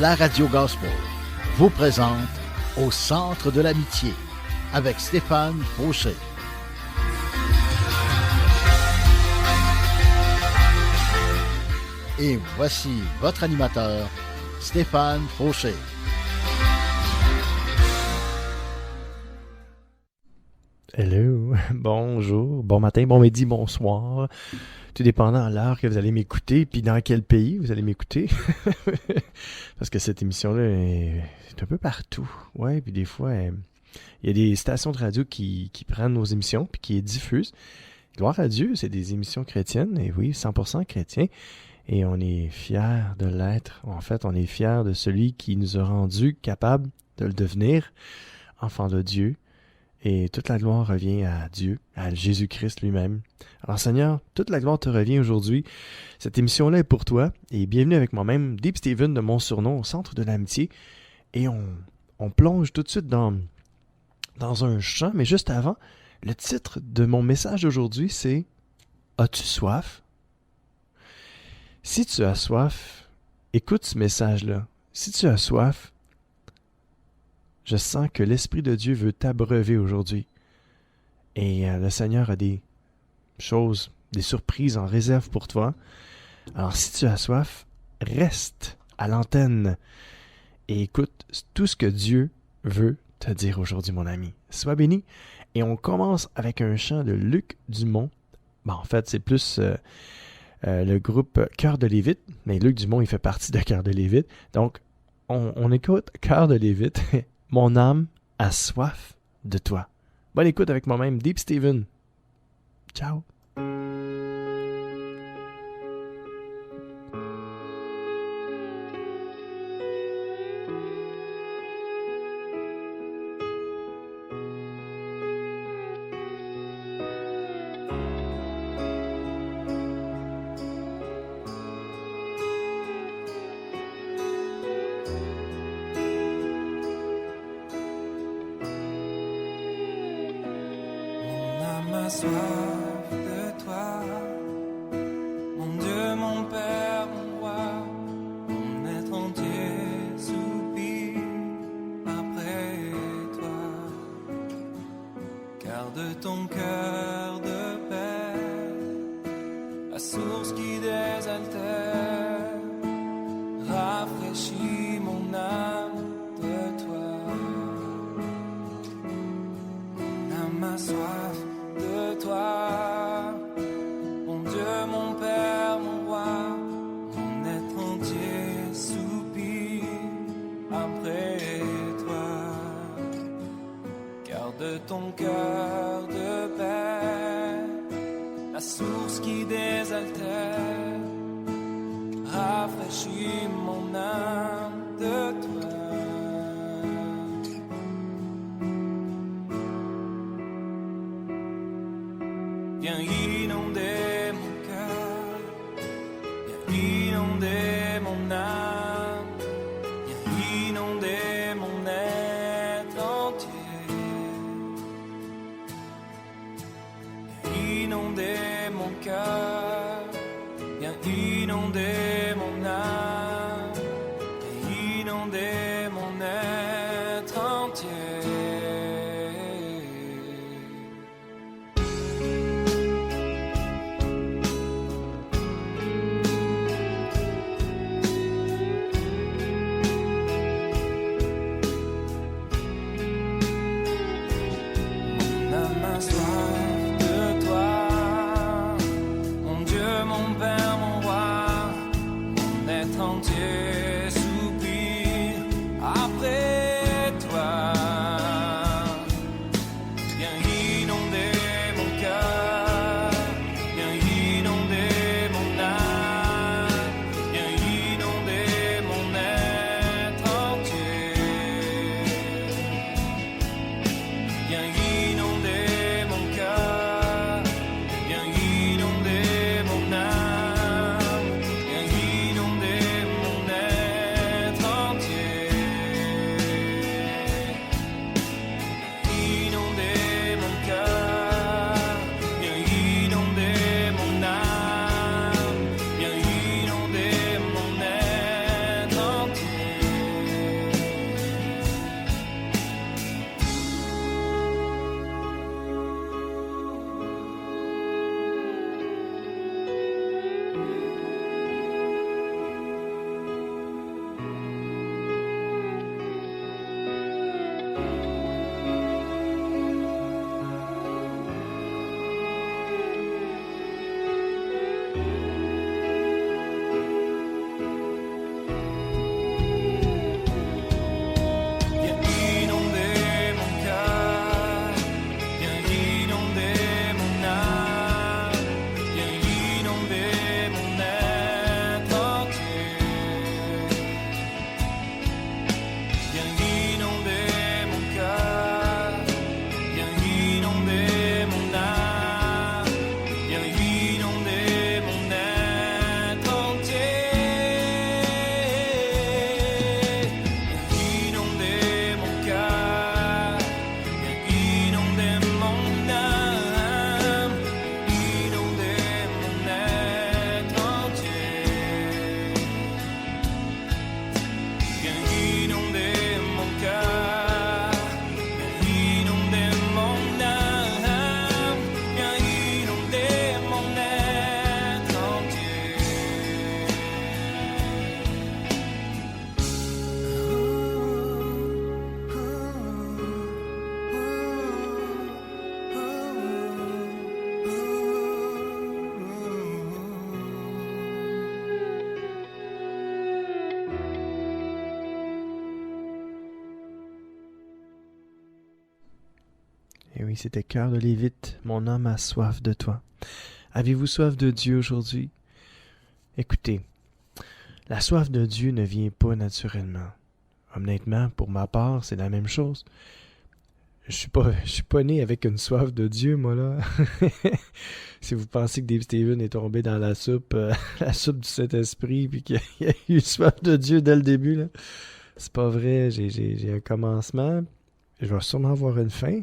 la radio gospel vous présente Au centre de l'amitié avec Stéphane Fauché. Et voici votre animateur, Stéphane Fauché. Hello, bonjour, bon matin, bon midi, bonsoir. Tout dépendant de l'heure que vous allez m'écouter, puis dans quel pays vous allez m'écouter. Parce que cette émission-là est un peu partout. Ouais, puis des fois, il y a des stations de radio qui prennent nos émissions, puis qui les diffusent. Gloire à Dieu, c'est des émissions chrétiennes, et oui, 100% chrétiens. Et on est fiers de l'être. En fait, on est fiers de celui qui nous a rendus capables de le devenir, enfant de Dieu. Et toute la gloire revient à Dieu, à Jésus-Christ lui-même. Alors Seigneur, toute la gloire te revient aujourd'hui. Cette émission-là est pour toi. Et bienvenue avec moi-même, Deep Steven de mon surnom, au centre de l'amitié. Et on plonge tout de suite dans un chant. Mais juste avant, le titre de mon message d'aujourd'hui, c'est « As-tu soif? » Si tu as soif, écoute ce message-là. Si tu as soif, je sens que l'Esprit de Dieu veut t'abreuver aujourd'hui. Et le Seigneur a des choses, des surprises en réserve pour toi. Alors si tu as soif, reste à l'antenne et écoute tout ce que Dieu veut te dire aujourd'hui, mon ami. Sois béni. Et on commence avec un chant de Luc Dumont. Bon, en fait, c'est plus le groupe Chœur de Lévite. Mais Luc Dumont, il fait partie de Chœur de Lévite. Donc, on écoute Chœur de Lévite. Mon âme a soif de toi. Bonne écoute avec moi-même, Deep Steven. Ciao. Soif de toi, mon Dieu, mon Père, mon roi, mon être entier soupire après toi. Garde ton cœur de paix, la source qui désaltère, rafraîchit mon âme de toi. Mon âme a soif de toi, mon Dieu, mon Père, mon roi, mon être entier soupire après toi. Garde ton cœur de paix, la source qui désaltère, rafraîchit mon âme de toi. Viens inonder mon cœur, viens inonder mon âme, viens inonder mon être entier. Viens inonder mon cœur, viens inonder mon âme, viens inonder mon être entier. Mon âme, viens inonder mon être. oui, c'était Cœur de Lévite. Mon âme a soif de toi. Avez-vous soif de Dieu aujourd'hui? Écoutez, la soif de Dieu ne vient pas naturellement. Honnêtement, pour ma part, c'est la même chose. Je suis pas né avec une soif de Dieu, moi, là. Si vous pensez que Dave Steven est tombé dans la soupe du Saint-Esprit, puis qu'il a eu soif de Dieu dès le début, là, c'est pas vrai. J'ai un commencement, je vais sûrement avoir une fin.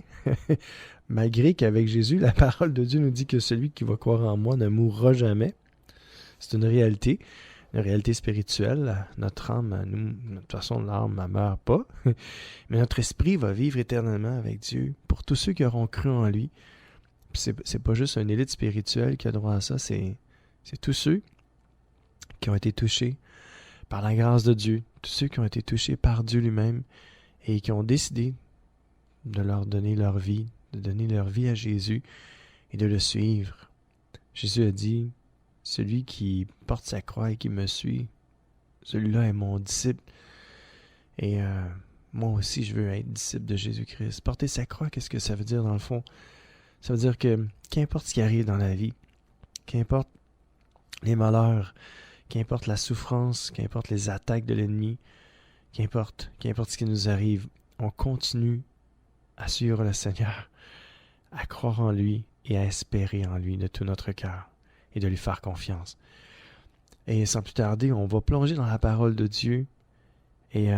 Malgré qu'avec Jésus, la parole de Dieu nous dit que celui qui va croire en moi ne mourra jamais. C'est une réalité spirituelle. Notre âme, de toute façon, l'âme ne meurt pas. Mais notre esprit va vivre éternellement avec Dieu pour tous ceux qui auront cru en lui. Puis c'est pas juste une élite spirituelle qui a droit à ça, c'est tous ceux qui ont été touchés par la grâce de Dieu, tous ceux qui ont été touchés par Dieu lui-même et qui ont décidé de leur donner leur vie, de donner leur vie à Jésus et de le suivre. Jésus a dit, celui qui porte sa croix et qui me suit, celui-là est mon disciple. Et moi aussi, je veux être disciple de Jésus-Christ. Porter sa croix, qu'est-ce que ça veut dire dans le fond? Ça veut dire que qu'importe ce qui arrive dans la vie, qu'importe les malheurs, qu'importe la souffrance, qu'importe les attaques de l'ennemi, qu'importe ce qui nous arrive, on continue à suivre le Seigneur, à croire en lui et à espérer en lui de tout notre cœur et de lui faire confiance. Et sans plus tarder, on va plonger dans la parole de Dieu. Et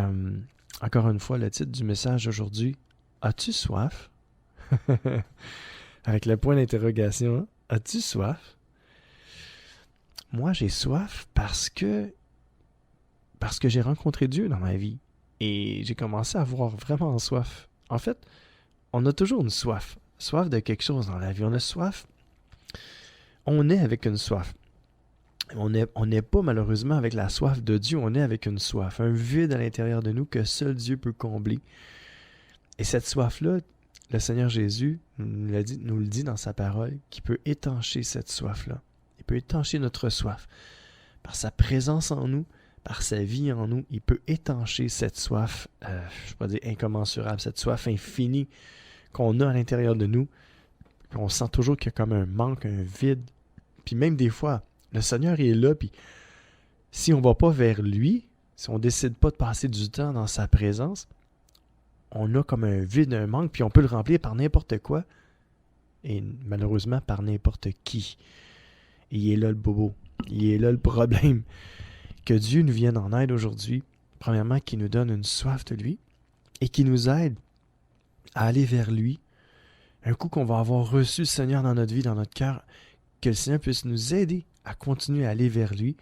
encore une fois, le titre du message aujourd'hui, as-tu soif? Avec le point d'interrogation, hein? As-tu soif? Moi, j'ai soif parce que j'ai rencontré Dieu dans ma vie. Et j'ai commencé à avoir vraiment soif. En fait, on a toujours une soif. Soif de quelque chose dans la vie. On a soif. On est avec une soif. On n'est pas malheureusement avec la soif de Dieu. On est avec une soif. Un vide à l'intérieur de nous que seul Dieu peut combler. Et cette soif-là, le Seigneur Jésus nous le dit dans sa parole, qui peut étancher cette soif-là. Il peut étancher notre soif. Par sa présence en nous, par sa vie en nous, il peut étancher cette soif, je ne vais pas dire incommensurable, cette soif infinie qu'on a à l'intérieur de nous. On sent toujours qu'il y a comme un manque, un vide. Puis même des fois, le Seigneur est là, puis si on ne va pas vers lui, si on ne décide pas de passer du temps dans sa présence, on a comme un vide, un manque, puis on peut le remplir par n'importe quoi, et malheureusement par n'importe qui. Et il est là le bobo, il est là le problème. Que Dieu nous vienne en aide aujourd'hui, premièrement, qu'il nous donne une soif de lui, et qu'il nous aide à aller vers lui. Un coup qu'on va avoir reçu le Seigneur dans notre vie, dans notre cœur, que le Seigneur puisse nous aider à continuer à aller vers lui,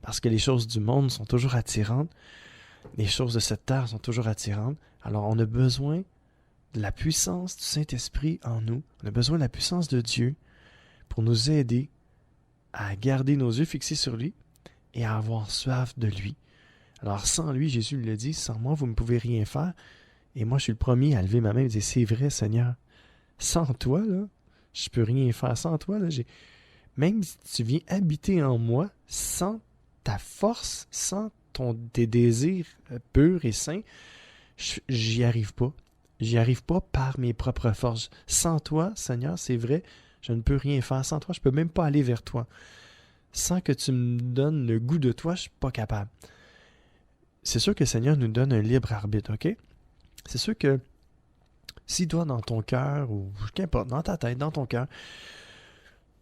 parce que les choses du monde sont toujours attirantes, les choses de cette terre sont toujours attirantes. Alors on a besoin de la puissance du Saint-Esprit en nous, on a besoin de la puissance de Dieu pour nous aider à garder nos yeux fixés sur lui et à avoir soif de lui. Alors sans lui, Jésus le dit, sans moi vous ne pouvez rien faire. Et moi je suis le premier à lever ma main et dire, c'est vrai Seigneur, sans toi, là, je peux rien faire. Sans toi, là, même si tu viens habiter en moi, sans ta force, sans tes désirs purs et saints, j'y arrive pas. J'y arrive pas par mes propres forces. Sans toi, Seigneur, c'est vrai, je ne peux rien faire. Sans toi, je peux même pas aller vers toi. Sans que tu me donnes le goût de toi, je suis pas capable. C'est sûr que le Seigneur nous donne un libre arbitre, ok? C'est sûr que si toi, dans ton cœur, ou qu'importe, dans ta tête, dans ton cœur,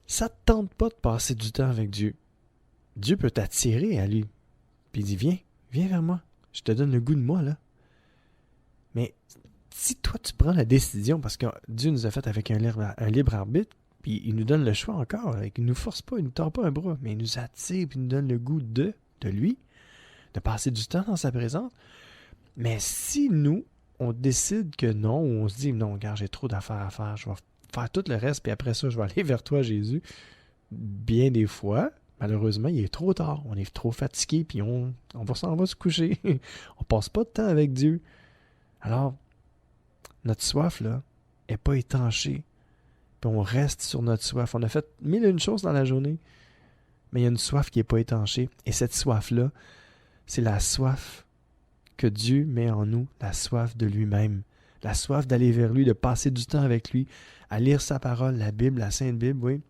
ça ne te tente pas de passer du temps avec Dieu, Dieu peut t'attirer à lui. Puis il dit, viens vers moi. Je te donne le goût de moi, là. Mais si toi, tu prends la décision, parce que Dieu nous a fait avec un libre arbitre, puis il nous donne le choix encore. Il ne nous force pas, il ne nous tord pas un bras, mais il nous attire, puis il nous donne le goût de lui, de passer du temps dans sa présence. Mais si nous, on décide que non, ou on se dit, non, regarde, j'ai trop d'affaires à faire, je vais faire tout le reste, puis après ça, je vais aller vers toi, Jésus. Bien des fois, malheureusement, il est trop tard. On est trop fatigué, puis on va se coucher. On passe pas de temps avec Dieu. Alors, notre soif, là, n'est pas étanchée. Puis on reste sur notre soif. On a fait 1001 choses dans la journée, mais il y a une soif qui n'est pas étanchée. Et cette soif-là, c'est la soif que Dieu met en nous, la soif de lui-même. la soif d'aller vers lui, de passer du temps avec lui, à lire sa parole, la Bible, la Sainte Bible, oui,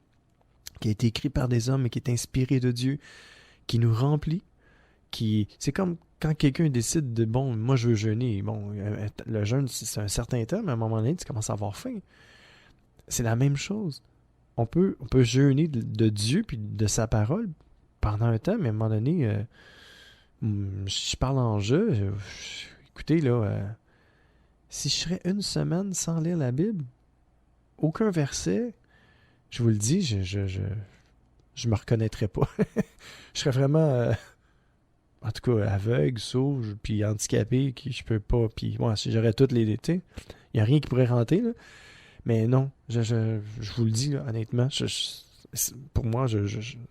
qui a été écrite par des hommes et qui est inspirée de Dieu, qui nous remplit, c'est comme quand quelqu'un décide de, bon, moi je veux jeûner, bon, le jeûne c'est un certain temps, mais à un moment donné, tu commences à avoir faim. C'est la même chose. On peut jeûner de Dieu puis de sa parole pendant un temps, mais à un moment donné, je parle en jeu, écoutez, là, si je serais une semaine sans lire la Bible, aucun verset, je vous le dis, je me reconnaîtrais pas. Je serais vraiment, en tout cas, aveugle, sourd, puis handicapé, qui je peux pas, puis moi, si j'aurais toutes les... Tu sais, il n'y a rien qui pourrait rentrer, là. Mais non, je vous le dis, là, honnêtement, pour moi,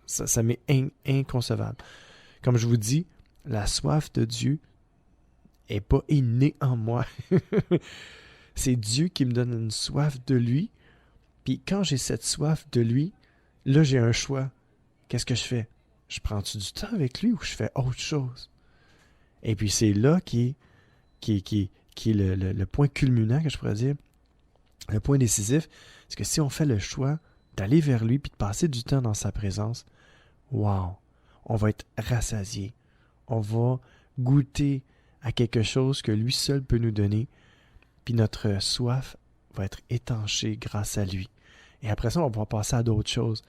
ça m'est inconcevable. Comme je vous dis, la soif de Dieu n'est pas innée en moi. C'est Dieu qui me donne une soif de lui. Puis quand j'ai cette soif de lui, là, j'ai un choix. Qu'est-ce que je fais? Je prends-tu du temps avec lui ou je fais autre chose? Et puis c'est là qui est le point culminant, que je pourrais dire, le point décisif, c'est que si on fait le choix d'aller vers lui puis de passer du temps dans sa présence, wow, on va être rassasié. On va goûter à quelque chose que lui seul peut nous donner, puis notre soif va être étanchée grâce à lui. Et après ça, on va pouvoir passer à d'autres choses.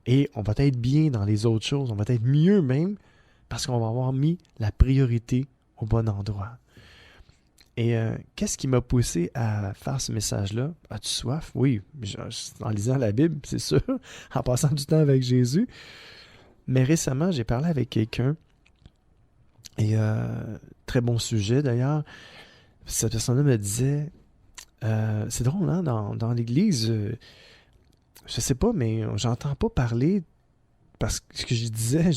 Et on va être bien dans les autres choses, on va être mieux même, parce qu'on va avoir mis la priorité au bon endroit. Et qu'est-ce qui m'a poussé à faire ce message-là? As-tu soif? Oui, en lisant la Bible, c'est sûr, en passant du temps avec Jésus. Mais récemment, j'ai parlé avec quelqu'un, et très bon sujet d'ailleurs, cette personne-là me disait, c'est drôle, hein, dans l'Église, je sais pas, mais j'entends pas parler, parce que ce que je disais,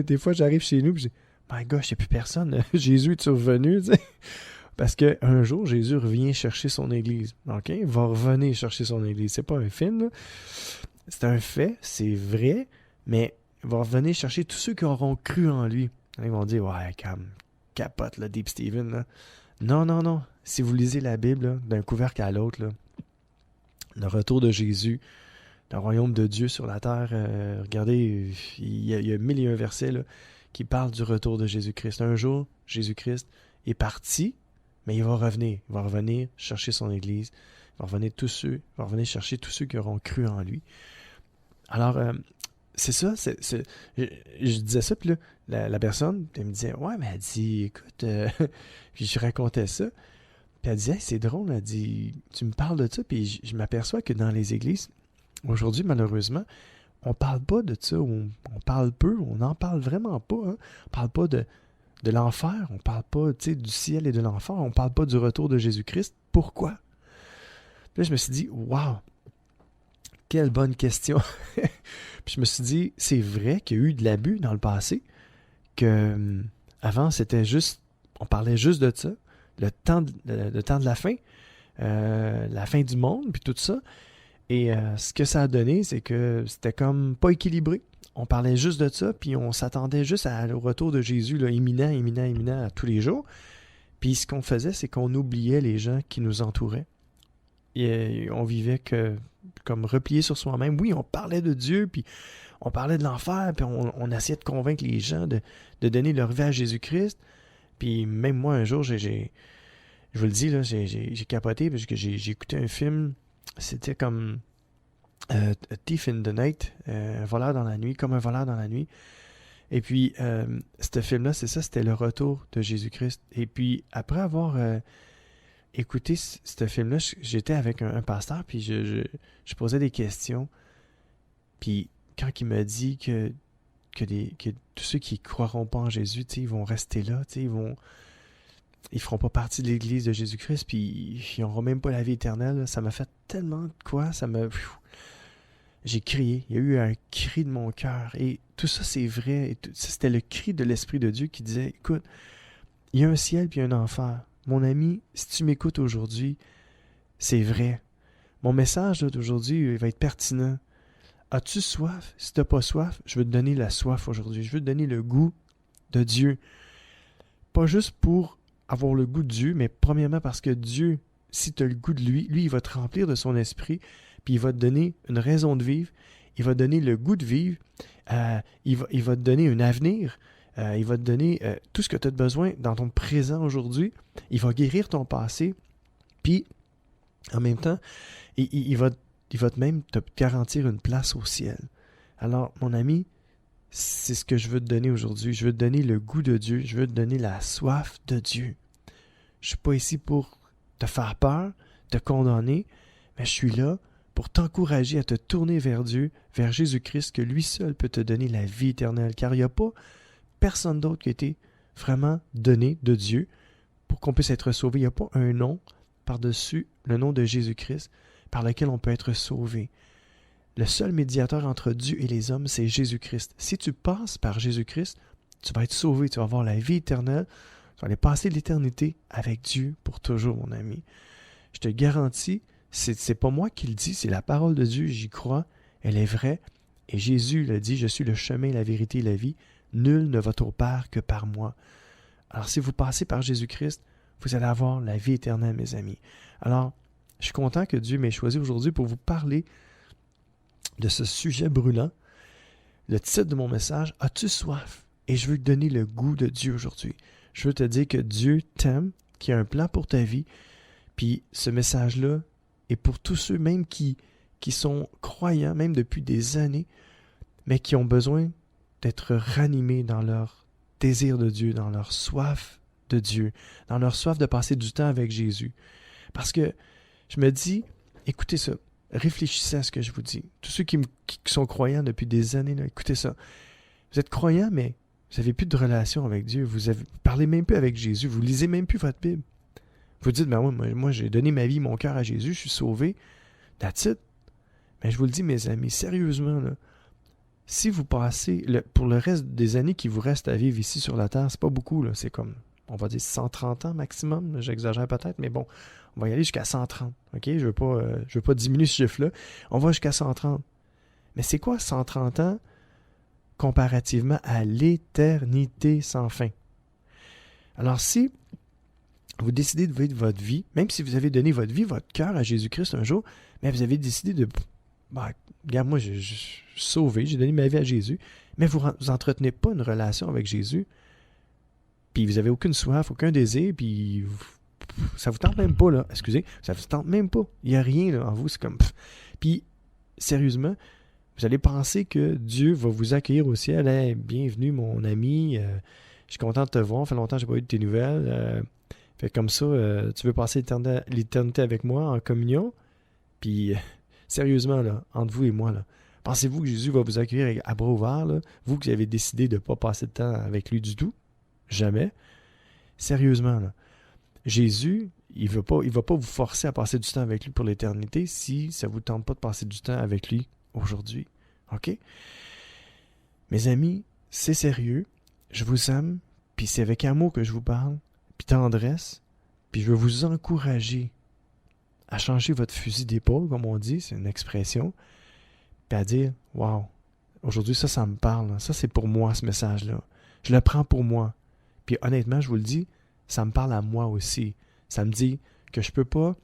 des fois j'arrive chez nous, et je dis, my gosh, il n'y a plus personne, Jésus est revenu, tu sais. Parce qu'un jour, Jésus revient chercher son Église. OK? Il va revenir chercher son Église. C'est pas un film, là. C'est un fait, c'est vrai, mais il va revenir chercher tous ceux qui auront cru en lui. Ils vont dire, ouais, capote, là, Deep Steven, là. Non. Si vous lisez la Bible, là, d'un couvercle à l'autre, là, le retour de Jésus, le royaume de Dieu sur la terre, regardez, il y a 1001 versets là, qui parlent du retour de Jésus-Christ. Un jour, Jésus-Christ est parti, mais il va revenir. Il va revenir chercher son Église. Il va revenir chercher tous ceux qui auront cru en lui. Alors, c'est ça. Je disais ça, puis là, la personne, elle me disait, ouais, mais elle dit, écoute, puis je racontais ça. Puis elle disait, hey, c'est drôle, elle dit, tu me parles de ça, puis je m'aperçois que dans les églises, aujourd'hui, malheureusement, on parle pas de ça, on parle peu, on n'en parle vraiment pas. Hein? On parle pas de l'enfer, on parle pas du ciel et de l'enfer, on parle pas du retour de Jésus-Christ. Pourquoi? Puis là, je me suis dit, wow, quelle bonne question. Puis je me suis dit, c'est vrai qu'il y a eu de l'abus dans le passé, que avant c'était juste, on parlait juste de ça, le temps de la fin du monde, puis tout ça. Et ce que ça a donné, c'est que c'était comme pas équilibré. On parlait juste de ça, puis on s'attendait juste au retour de Jésus, là, imminent à tous les jours. Puis ce qu'on faisait, c'est qu'on oubliait les gens qui nous entouraient. Et on vivait comme replié sur soi-même. Oui, on parlait de Dieu, puis on parlait de l'enfer, puis on essayait de convaincre les gens de donner leur vie à Jésus-Christ. Puis même moi, un jour, je vous le dis, là, j'ai capoté, parce que j'ai écouté un film, c'était comme... A Thief in the Night, un voleur dans la nuit, comme un voleur dans la nuit. Et puis, ce film-là, c'est ça, c'était le retour de Jésus-Christ. Et puis, après avoir écouté ce film-là, j'étais avec un pasteur, puis je posais des questions. Puis, quand il m'a dit que tous ceux qui ne croiront pas en Jésus, ils vont rester là, ils feront pas partie de l'Église de Jésus-Christ, puis ils n'auront même pas la vie éternelle. Là. Ça m'a fait tellement de quoi, j'ai crié, il y a eu un cri de mon cœur, et tout ça c'est vrai, c'était le cri de l'Esprit de Dieu qui disait, écoute, il y a un ciel puis un enfer. Mon ami, si tu m'écoutes aujourd'hui, c'est vrai. Mon message d'aujourd'hui va être pertinent. As-tu soif? Si tu n'as pas soif, je veux te donner la soif aujourd'hui. Je veux te donner le goût de Dieu. Pas juste pour avoir le goût de Dieu, mais premièrement parce que Dieu si tu as le goût de lui, il va te remplir de son esprit, puis il va te donner une raison de vivre, il va te donner le goût de vivre, il va te donner un avenir, il va te donner tout ce que tu as besoin dans ton présent aujourd'hui, il va guérir ton passé, puis en même temps, il va même te garantir une place au ciel. Alors, mon ami, c'est ce que je veux te donner aujourd'hui. Je veux te donner le goût de Dieu, je veux te donner la soif de Dieu. Je ne suis pas ici pour te faire peur, te condamner, mais je suis là pour t'encourager à te tourner vers Dieu, vers Jésus-Christ, que lui seul peut te donner la vie éternelle. Car il n'y a pas personne d'autre qui a été vraiment donné de Dieu pour qu'on puisse être sauvé. Il n'y a pas un nom par-dessus le nom de Jésus-Christ par lequel on peut être sauvé. Le seul médiateur entre Dieu et les hommes, c'est Jésus-Christ. Si tu passes par Jésus-Christ, tu vas être sauvé, tu vas avoir la vie éternelle, tu vas aller passer l'éternité avec Dieu pour toujours, mon ami. Je te garantis, c'est pas moi qui le dis, c'est la parole de Dieu, j'y crois, elle est vraie. Et Jésus l'a dit, je suis le chemin, la vérité et la vie. Nul ne va au Père que par moi. Alors si vous passez par Jésus-Christ, vous allez avoir la vie éternelle, mes amis. Alors, je suis content que Dieu m'ait choisi aujourd'hui pour vous parler de ce sujet brûlant. Le titre de mon message, « As-tu soif? » Et je veux te donner le goût de Dieu aujourd'hui. Je veux te dire que Dieu t'aime, qu'il y a un plan pour ta vie. Puis ce message-là est pour tous ceux même qui sont croyants, même depuis des années, mais qui ont besoin d'être ranimés dans leur désir de Dieu, dans leur soif de Dieu, dans leur soif de passer du temps avec Jésus. Parce que je me dis, écoutez ça, réfléchissez à ce que je vous dis. Tous ceux qui sont croyants depuis des années, là, écoutez ça. Vous êtes croyants, mais vous n'avez plus de relation avec Dieu. Vous parlez même plus avec Jésus. Vous lisez même plus votre Bible. Vous dites, ben moi j'ai donné ma vie, mon cœur à Jésus, je suis sauvé. That's it. Mais je vous le dis, mes amis, sérieusement, là, si vous passez, pour le reste des années qui vous restent à vivre ici sur la terre, c'est pas beaucoup, là, c'est comme, on va dire 130 ans maximum, j'exagère peut-être, mais bon, on va y aller jusqu'à 130, ok? Je veux pas diminuer ce chiffre-là, on va jusqu'à 130. Mais c'est quoi 130 ans comparativement à l'éternité sans fin? Alors si vous décidez de vivre votre vie, même si vous avez donné votre vie, votre cœur à Jésus-Christ un jour, mais vous avez décidé de... regarde, moi, je suis sauvé, j'ai donné ma vie à Jésus, mais vous n'entretenez pas une relation avec Jésus, puis vous n'avez aucune soif, aucun désir, puis ça vous tente même pas, là. Excusez, ça vous tente même pas. Il n'y a rien là, en vous, c'est comme... Puis, sérieusement, vous allez penser que Dieu va vous accueillir au ciel. Hey, bienvenue, mon ami, je suis content de te voir, ça fait longtemps que je n'ai pas eu de tes nouvelles. Fait comme ça, tu veux passer l'éternité avec moi en communion? Puis, sérieusement, là, entre vous et moi, là, pensez-vous que Jésus va vous accueillir à bras ouverts, là, vous qui avez décidé de ne pas passer de temps avec lui du tout? Jamais. Sérieusement, là. Jésus, il va pas vous forcer à passer du temps avec lui pour l'éternité si ça ne vous tente pas de passer du temps avec lui aujourd'hui. OK? Mes amis, c'est sérieux. Je vous aime, puis c'est avec amour que je vous parle, puis tendresse, puis je veux vous encourager à changer votre fusil d'épaule, comme on dit, c'est une expression, puis à dire, « Wow, aujourd'hui, ça me parle. Ça, c'est pour moi, ce message-là. Je le prends pour moi. » Puis honnêtement, je vous le dis, ça me parle à moi aussi. Ça me dit que je peux pas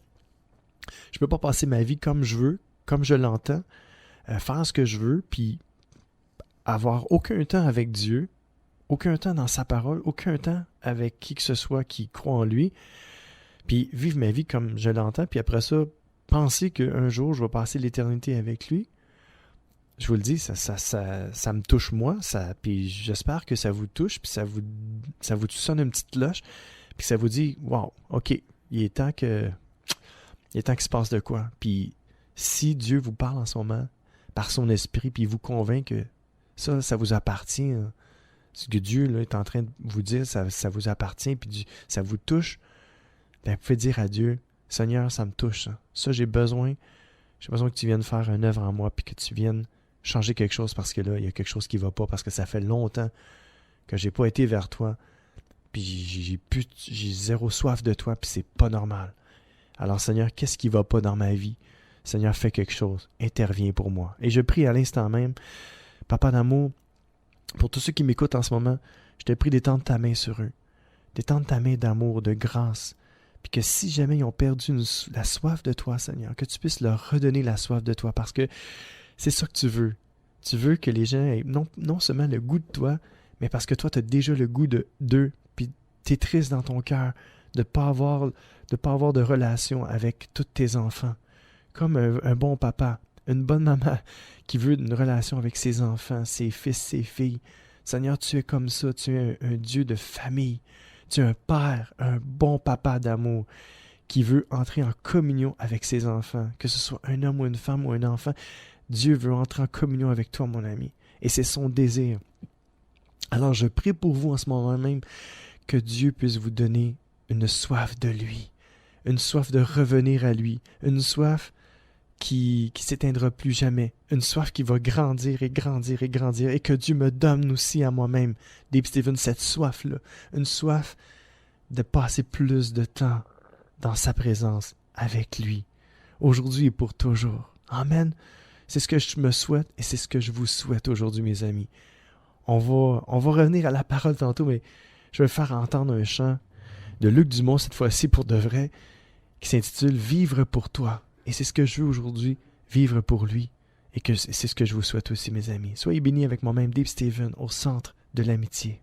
passer ma vie comme je veux, comme je l'entends, faire ce que je veux, puis avoir aucun temps avec Dieu, aucun temps dans sa parole, aucun temps avec qui que ce soit qui croit en lui, puis vivre ma vie comme je l'entends, puis après ça, penser qu'un jour, je vais passer l'éternité avec lui. Je vous le dis, ça me touche moi, puis j'espère que ça vous touche, puis ça vous sonne une petite cloche, puis ça vous dit, wow, ok, il est temps qu'il se passe de quoi. Puis si Dieu vous parle en ce moment, par son esprit, puis il vous convainc que ça vous appartient, hein, ce que Dieu là, est en train de vous dire, ça vous appartient, puis ça vous touche, bien, vous pouvez dire à Dieu, Seigneur, ça me touche, ça j'ai besoin que tu viennes faire une œuvre en moi, puis que tu viennes changer quelque chose, parce que là, il y a quelque chose qui ne va pas, parce que ça fait longtemps que j'ai pas été vers toi, puis j'ai zéro soif de toi, puis c'est pas normal. Alors Seigneur, qu'est-ce qui va pas dans ma vie? Seigneur, fais quelque chose, interviens pour moi. Et je prie à l'instant même, Papa d'amour, pour tous ceux qui m'écoutent en ce moment, je te prie d'étendre ta main sur eux, d'étendre ta main d'amour, de grâce, Puis que si jamais ils ont perdu la soif de toi, Seigneur, que tu puisses leur redonner la soif de toi, parce que c'est ça que tu veux. Tu veux que les gens aient non seulement le goût de toi, mais parce que toi, tu as déjà le goût d'eux, puis tu es triste dans ton cœur de ne pas avoir de relation avec tous tes enfants. Comme un bon papa, une bonne maman qui veut une relation avec ses enfants, ses fils, ses filles. Seigneur, tu es comme ça, tu es un Dieu de famille. Tu es un père, un bon papa d'amour qui veut entrer en communion avec ses enfants, que ce soit un homme ou une femme ou un enfant. Dieu veut entrer en communion avec toi, mon ami, et c'est son désir. Alors je prie pour vous en ce moment même que Dieu puisse vous donner une soif de lui, une soif de revenir à lui, une soif qui s'éteindra plus jamais, une soif qui va grandir et grandir et grandir, et que Dieu me donne aussi à moi-même, Dave Stephen, cette soif-là, une soif de passer plus de temps dans sa présence avec lui, aujourd'hui et pour toujours. Amen. C'est ce que je me souhaite et c'est ce que je vous souhaite aujourd'hui, mes amis. On va revenir à la parole tantôt, mais je vais faire entendre un chant de Luc Dumont, cette fois-ci pour de vrai, qui s'intitule « Vivre pour toi ». Et c'est ce que je veux aujourd'hui, vivre pour lui. Et que c'est ce que je vous souhaite aussi, mes amis. Soyez bénis avec moi-même, Dave Stephen, au centre de l'amitié.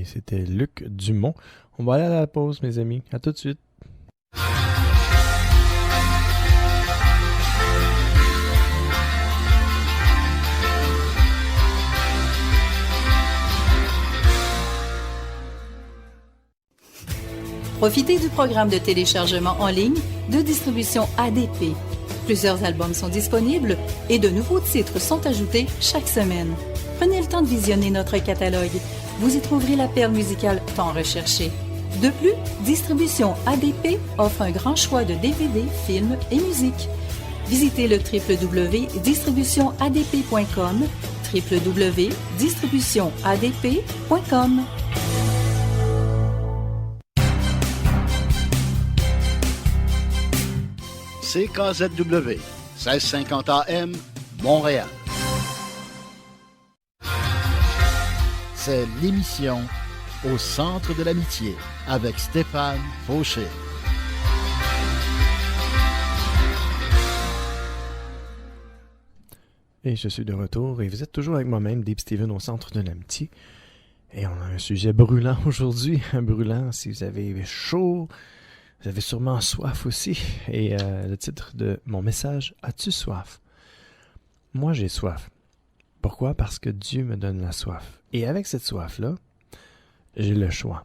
Et c'était Luc Dumont. On va aller à la pause, mes amis. À tout de suite. Profitez du programme de téléchargement en ligne de distribution ADP. Plusieurs albums sont disponibles et de nouveaux titres sont ajoutés chaque semaine. Prenez le temps de visionner notre catalogue. Vous y trouverez la perle musicale tant recherchée. De plus, Distribution ADP offre un grand choix de DVD, films et musique. Visitez le www.distributionadp.com, www.distributionadp.com. CKZW, 1650 AM, Montréal. C'est l'émission Au centre de l'amitié avec Stéphane Fauché. Et je suis de retour et vous êtes toujours avec moi-même, Deep Steven, au centre de l'amitié. Et on a un sujet brûlant aujourd'hui, brûlant si vous avez chaud. Vous avez sûrement soif aussi. Et le titre de mon message, As-tu soif? Moi, j'ai soif. Pourquoi? Parce que Dieu me donne la soif. Et avec cette soif-là, j'ai le choix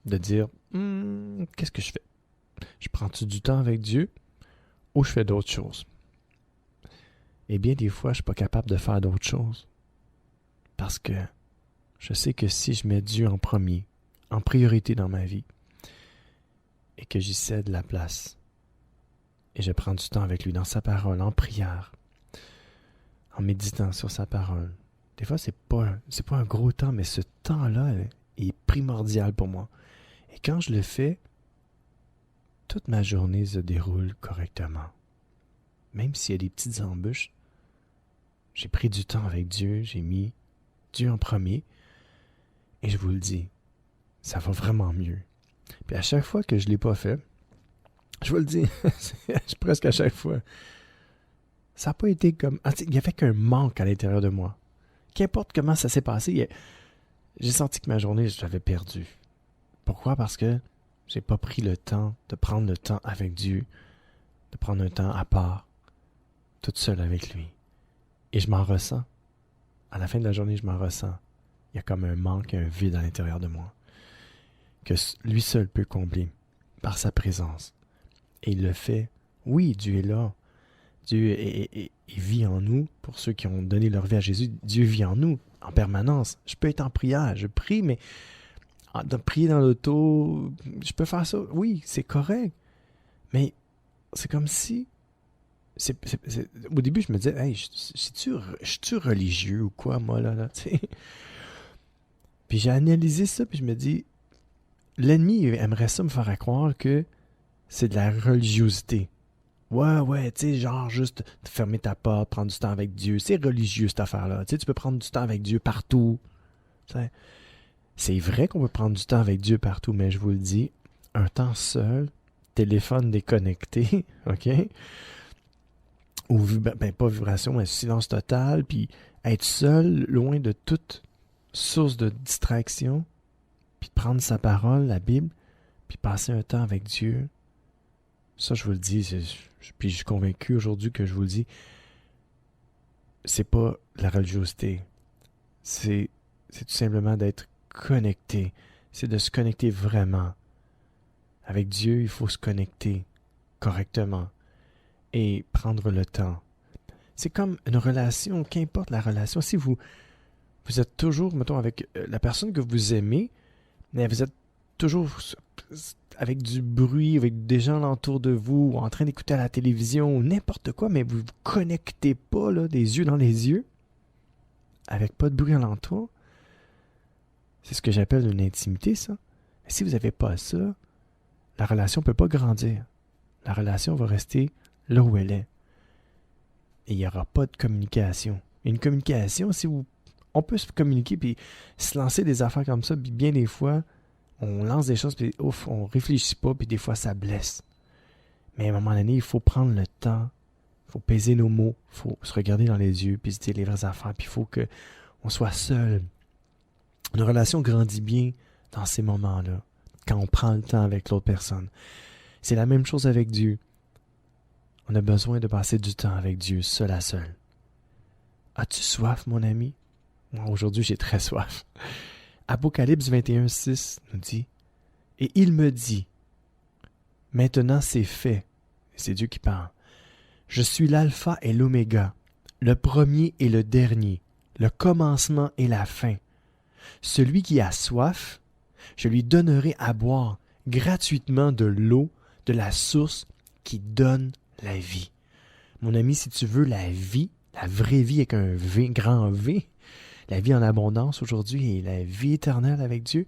de dire, qu'est-ce que je fais? Je prends-tu du temps avec Dieu ou je fais d'autres choses? Et bien des fois, je ne suis pas capable de faire d'autres choses. Parce que je sais que si je mets Dieu en premier, en priorité dans ma vie, et que j'y cède la place. Et je prends du temps avec lui dans sa parole, en prière, en méditant sur sa parole. Des fois, c'est pas un gros temps, mais ce temps-là est primordial pour moi. Et quand je le fais, toute ma journée se déroule correctement. Même s'il y a des petites embûches, j'ai pris du temps avec Dieu, j'ai mis Dieu en premier, et je vous le dis, ça va vraiment mieux. Puis à chaque fois que je ne l'ai pas fait, je vous le dis, presque à chaque fois, ça n'a pas été comme... Il n'y avait qu'un manque à l'intérieur de moi. Qu'importe comment ça s'est passé, j'ai senti que ma journée, je l'avais perdue. Pourquoi? Parce que je n'ai pas pris le temps de prendre le temps avec Dieu, de prendre un temps à part, toute seule avec lui. Et je m'en ressens. À la fin de la journée, je m'en ressens. Il y a comme un manque, un vide à l'intérieur de moi, que lui seul peut combler par sa présence. Et il le fait. Oui, Dieu est là. Dieu vit en nous. Pour ceux qui ont donné leur vie à Jésus, Dieu vit en nous en permanence. Je peux être en prière, je prie, mais de prier dans l'auto, je peux faire ça. Oui, c'est correct. Mais c'est comme si... Au début, je me disais, hey, je suis-tu religieux ou quoi, moi, là tu sais? Puis j'ai analysé ça, puis je me dis, l'ennemi aimerait ça me faire croire que c'est de la religiosité. Ouais, tu sais, genre juste fermer ta porte, prendre du temps avec Dieu. C'est religieux, cette affaire-là. Tu sais, tu peux prendre du temps avec Dieu partout. T'sais. C'est vrai qu'on peut prendre du temps avec Dieu partout, mais je vous le dis, un temps seul, téléphone déconnecté, OK? Ou, pas vibration, mais silence total, puis être seul, loin de toute source de distraction, puis prendre sa parole, la Bible, puis passer un temps avec Dieu. Ça, je vous le dis, puis je suis convaincu aujourd'hui que je vous le dis, c'est pas la religiosité. C'est tout simplement d'être connecté. C'est de se connecter vraiment. Avec Dieu, il faut se connecter correctement et prendre le temps. C'est comme une relation, qu'importe la relation. Si vous êtes toujours, mettons, avec la personne que vous aimez, mais vous êtes toujours avec du bruit, avec des gens alentour de vous, en train d'écouter à la télévision, ou n'importe quoi, mais vous ne vous connectez pas, là, des yeux dans les yeux, avec pas de bruit alentour, c'est ce que j'appelle une intimité, ça. Mais si vous n'avez pas ça, la relation ne peut pas grandir. La relation va rester là où elle est. Et il n'y aura pas de communication. Une communication, on peut se communiquer puis se lancer des affaires comme ça, puis bien des fois, on lance des choses, puis ouf, on réfléchit pas, puis des fois, ça blesse. Mais à un moment donné, il faut prendre le temps, il faut peser nos mots, il faut se regarder dans les yeux, puis se dire les vraies affaires, puis il faut qu'on soit seul. Une relation grandit bien dans ces moments-là, quand on prend le temps avec l'autre personne. C'est la même chose avec Dieu. On a besoin de passer du temps avec Dieu, seul à seul. As-tu soif, mon ami? Moi, aujourd'hui, j'ai très soif. Apocalypse 21:6 nous dit, « Et il me dit, maintenant c'est fait. » C'est Dieu qui parle. « Je suis l'alpha et l'oméga, le premier et le dernier, le commencement et la fin. Celui qui a soif, je lui donnerai à boire gratuitement de l'eau de la source qui donne la vie. » Mon ami, si tu veux la vie, la vraie vie avec un V, grand V, la vie en abondance aujourd'hui et la vie éternelle avec Dieu,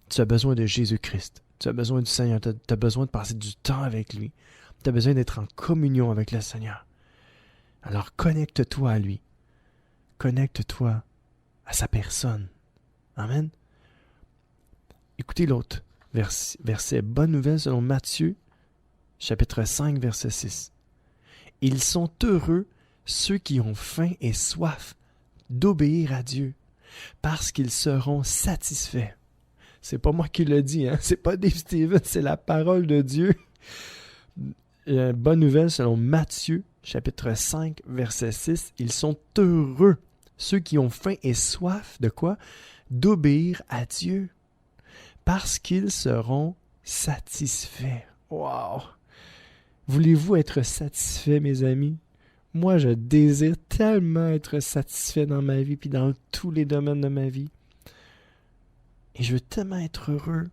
tu as besoin de Jésus-Christ. Tu as besoin du Seigneur. Tu as besoin de passer du temps avec lui. Tu as besoin d'être en communion avec le Seigneur. Alors connecte-toi à lui. Connecte-toi à sa personne. Amen. Écoutez l'autre verset. Bonne nouvelle selon Matthieu, chapitre 5, verset 6. « Ils sont heureux ceux qui ont faim et soif d'obéir à Dieu, parce qu'ils seront satisfaits. » C'est pas moi qui le dis, hein? C'est pas Dave Stevens, c'est la parole de Dieu. Bonne nouvelle selon Matthieu, chapitre 5, verset 6. « Ils sont heureux ceux qui ont faim et soif de quoi? D'obéir à Dieu, parce qu'ils seront satisfaits. » Wow! Voulez-vous être satisfaits, mes amis? Moi, je désire tellement être satisfait dans ma vie puis dans tous les domaines de ma vie. Et je veux tellement être heureux.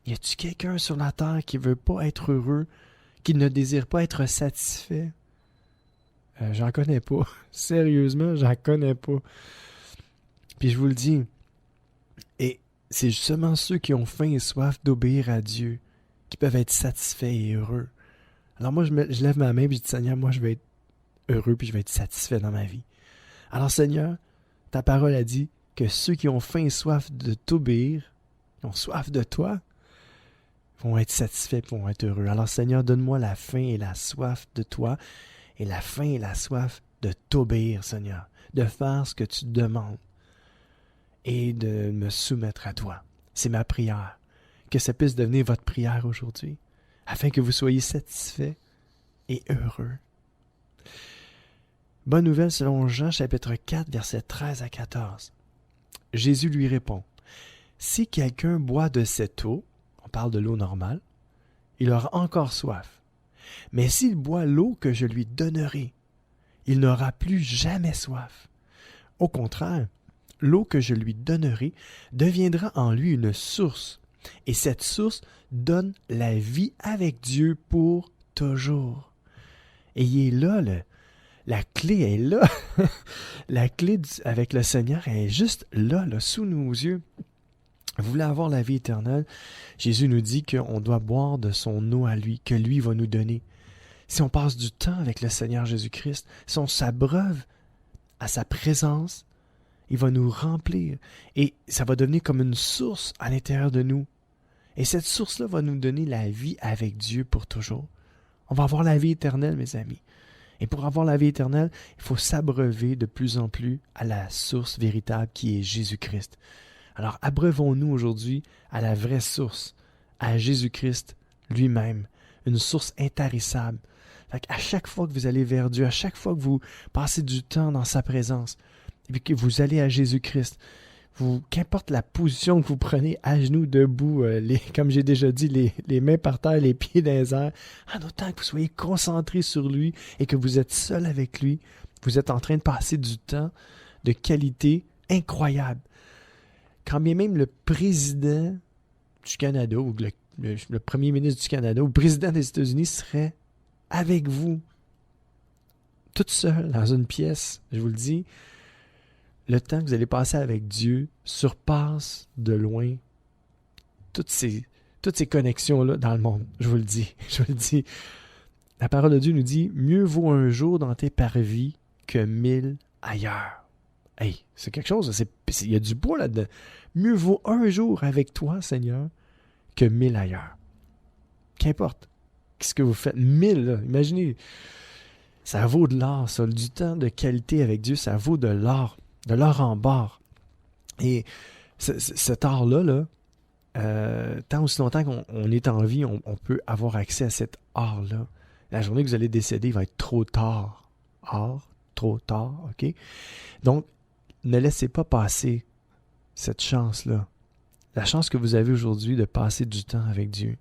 Y a-t-il quelqu'un sur la terre qui veut pas être heureux, qui ne désire pas être satisfait? J'en connais pas. Sérieusement, j'en connais pas. Puis je vous le dis, et c'est justement ceux qui ont faim et soif d'obéir à Dieu qui peuvent être satisfaits et heureux. Alors moi, je lève ma main et je dis, Seigneur, moi, je vais être heureux puis je vais être satisfait dans ma vie. Alors, Seigneur, ta parole a dit que ceux qui ont faim et soif de t'obéir, qui ont soif de toi, vont être satisfaits et vont être heureux. Alors, Seigneur, donne-moi la faim et la soif de toi et la faim et la soif de t'obéir, Seigneur, de faire ce que tu demandes et de me soumettre à toi. C'est ma prière. Que ça puisse devenir votre prière aujourd'hui, afin que vous soyez satisfaits et heureux. Bonne nouvelle selon Jean, chapitre 4, versets 13 à 14. Jésus lui répond, « Si quelqu'un boit de cette eau, on parle de l'eau normale, il aura encore soif. Mais s'il boit l'eau que je lui donnerai, il n'aura plus jamais soif. Au contraire, l'eau que je lui donnerai deviendra en lui une source, et cette source donne la vie avec Dieu pour toujours. » Et il est là, la clé est là. La clé avec le Seigneur est juste là, sous nos yeux. Vous voulez avoir la vie éternelle? Jésus nous dit qu'on doit boire de son eau à lui, que lui va nous donner. Si on passe du temps avec le Seigneur Jésus-Christ, si on s'abreuve à sa présence, il va nous remplir. Et ça va devenir comme une source à l'intérieur de nous. Et cette source-là va nous donner la vie avec Dieu pour toujours. On va avoir la vie éternelle, mes amis. Et pour avoir la vie éternelle, il faut s'abreuver de plus en plus à la source véritable qui est Jésus-Christ. Alors, abreuvons-nous aujourd'hui à la vraie source, à Jésus-Christ lui-même, une source intarissable. À chaque fois que vous allez vers Dieu, à chaque fois que vous passez du temps dans sa présence, et puis que vous allez à Jésus-Christ, qu'importe la position que vous prenez, à genoux, debout, comme j'ai déjà dit, les mains par terre, les pieds dans les airs, en autant que vous soyez concentrés sur lui et que vous êtes seul avec lui, vous êtes en train de passer du temps de qualité incroyable. Quand bien même le président du Canada ou le premier ministre du Canada ou le président des États-Unis serait avec vous, toute seule dans une pièce, je vous le dis, le temps que vous allez passer avec Dieu surpasse de loin toutes ces connexions-là dans le monde. Je vous le dis. La parole de Dieu nous dit « Mieux vaut un jour dans tes parvis que 1000 ailleurs. » Hey, c'est quelque chose, il y a du poids là-dedans. Mieux vaut un jour avec toi, Seigneur, que 1000 ailleurs. Qu'importe. Qu'est-ce que vous faites? 1000, là, imaginez. Ça vaut de l'or, ça. Du temps de qualité avec Dieu, ça vaut de l'or en barre. Et cet or-là, tant aussi longtemps qu'on est en vie, on peut avoir accès à cet art-là. La journée que vous allez décéder, il va être trop tard. Trop tard, OK? Donc, ne laissez pas passer cette chance-là. La chance que vous avez aujourd'hui de passer du temps avec Dieu,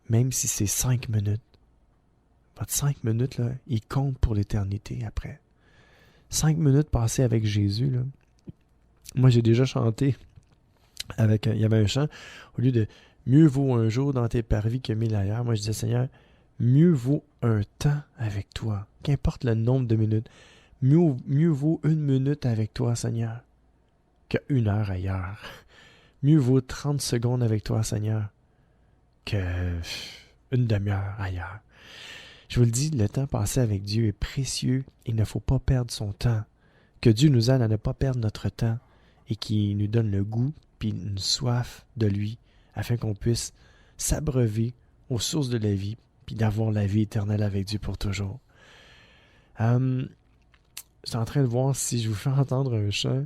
même si c'est 5 minutes. Votre 5 minutes, là, il compte pour l'éternité après. 5 minutes passées avec Jésus, là. Moi, j'ai déjà chanté il y avait un chant, au lieu de « Mieux vaut un jour dans tes parvis que 1000 ailleurs », moi je disais « Seigneur, mieux vaut un temps avec toi, qu'importe le nombre de minutes, mieux vaut 1 minute avec toi, Seigneur, que 1 heure ailleurs. Mieux vaut 30 secondes avec toi, Seigneur, que 1 demi-heure ailleurs. » Je vous le dis, le temps passé avec Dieu est précieux, il ne faut pas perdre son temps. Que Dieu nous aide à ne pas perdre notre temps et qu'il nous donne le goût puis une soif de lui, afin qu'on puisse s'abreuver aux sources de la vie, puis d'avoir la vie éternelle avec Dieu pour toujours. Je suis en train de voir si je vous fais entendre un chant.